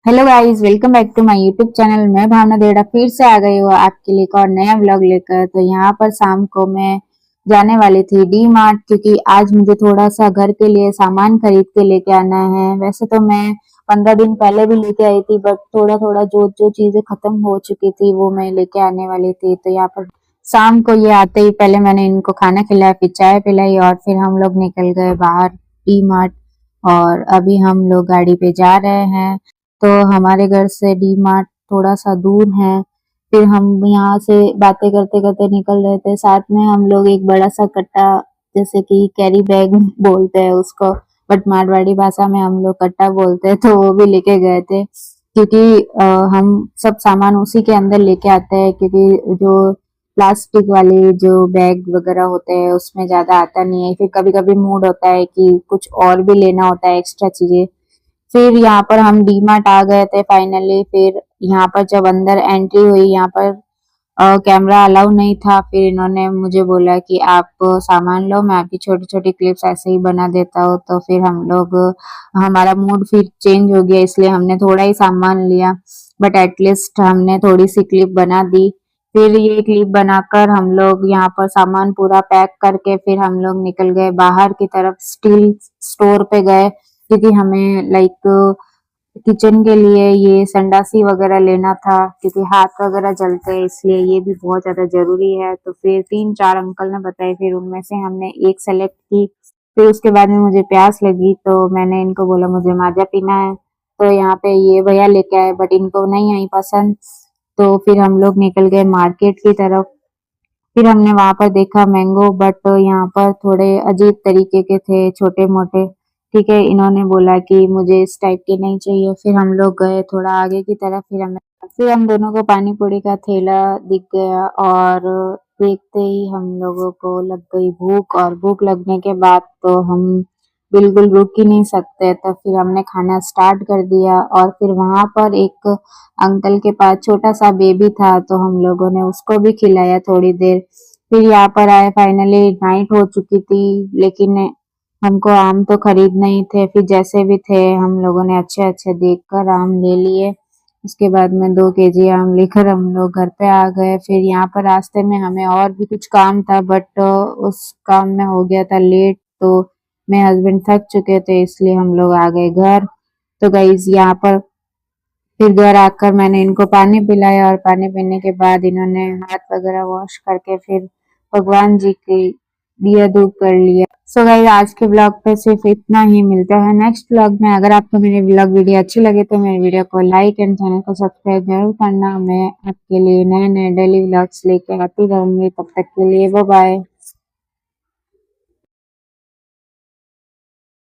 Hello guys, welcome back to my YouTube channel. मैं भावना देड़ा फिर से आ गई हूँ आपके लिए एक और नया व्लॉग लेकर। तो यहाँ पर शाम को मैं जाने वाली थी डी मार्ट, क्योंकि आज मुझे थोड़ा सा घर के लिए सामान खरीद के लेके आना है। वैसे तो मैं 15 दिन पहले भी लेके आई थी, बट थोड़ा थोड़ा जो जो चीजें खत्म हो चुकी थी वो मैं लेके आने वाली थी। तो यहाँ पर शाम को ये आते ही पहले मैंने इनको खाना खिलाया, फिर चाय पिलाई और फिर हम लोग निकल गए बाहर डी मार्ट। और अभी हम लोग गाड़ी पे जा रहे हैं। तो हमारे घर से डी मार्ट थोड़ा सा दूर है। फिर हम यहाँ से बातें करते करते निकल रहे थे। साथ में हम लोग एक बड़ा सा कट्टा, जैसे कि कैरी बैग बोलते हैं उसको, बट मारवाड़ी भाषा में हम लोग कट्टा बोलते हैं, तो वो भी लेके गए थे। क्योंकि हम सब सामान उसी के अंदर लेके आते हैं, क्योंकि जो प्लास्टिक वाले जो बैग वगैरह होते हैं उसमें ज्यादा आता नहीं है। फिर कभी कभी मूड होता है कि कुछ और भी लेना होता है, एक्स्ट्रा चीजें। फिर यहाँ पर हम डी मार्ट आ गए थे फाइनली। फिर यहाँ पर जब अंदर एंट्री हुई, यहाँ पर कैमरा अलाउ नहीं था। फिर इन्होंने मुझे बोला कि आप सामान लो, मैं आपकी छोटी छोटी क्लिप्स ऐसे ही बना देता हूँ। तो फिर हम लोग, हमारा मूड फिर चेंज हो गया, इसलिए हमने थोड़ा ही सामान लिया, बट एटलीस्ट हमने थोड़ी सी क्लिप बना दी। फिर ये क्लिप बनाकर हम लोग यहाँ पर सामान पूरा पैक करके फिर हम लोग निकल गए बाहर की तरफ, स्टील स्टोर पे गए, क्योंकि हमें लाइक किचन के लिए ये संडासी वगैरह लेना था, क्योंकि हाथ वगैरह जलते हैं, इसलिए ये भी बहुत ज्यादा जरूरी है। तो फिर 3-4 अंकल ने बताए, फिर उनमें से हमने एक सेलेक्ट की। फिर उसके बाद में मुझे प्यास लगी, तो मैंने इनको बोला मुझे माजा पीना है। तो यहाँ पे ये भैया लेके आए, बट इनको नहीं आई पसंद। तो फिर हम लोग निकल गए मार्केट की तरफ। फिर हमने वहां पर देखा मैंगो, बट यहाँ पर थोड़े अजीब तरीके के थे, छोटे मोटे। ठीक है, इन्होंने बोला कि मुझे इस टाइप के नहीं चाहिए। फिर हम लोग गए थोड़ा आगे की तरफ। फिर हम दोनों को पानी पूरी का ठेला दिख गया, और देखते ही हम लोगों को लग गई भूख। और भूख लगने के बाद तो हम बिल्कुल रुक ही नहीं सकते, तो फिर हमने खाना स्टार्ट कर दिया। और फिर वहां पर एक अंकल के पास छोटा सा बेबी था, तो हम लोगों ने उसको भी खिलाया थोड़ी देर। फिर यहाँ पर आए, फाइनली नाइट हो चुकी थी, लेकिन हमको आम तो खरीदने ही थे। फिर जैसे भी थे हम लोगों ने अच्छे अच्छे देखकर आम ले लिए। उसके बाद में 2 केजी आम लेकर हम लोग घर पे आ गए। फिर यहाँ पर रास्ते में हमें और भी कुछ काम था, बट उस काम में हो गया था लेट। तो मेरे हस्बैंड थक चुके थे, इसलिए हम लोग आ गए घर। तो गाइस यहाँ पर फिर घर आकर मैंने इनको पानी पिलाया, और पानी पीने के बाद इन्होंने हाथ वगैरह वॉश करके फिर भगवान जी की दिया धूप कर लिया। सो गाइस, आज के ब्लॉग पे सिर्फ इतना ही। मिलता है नेक्स्ट ब्लॉग में। अगर आपको मेरी ब्लॉग वीडियो अच्छी लगे तो मेरे वीडियो को लाइक एंड चैनल को सब्सक्राइब जरूर करना। मैं आपके लिए नए नए डेली ब्लॉग्स लेके आती रहूंगी। तब तक के लिए बाय बाय।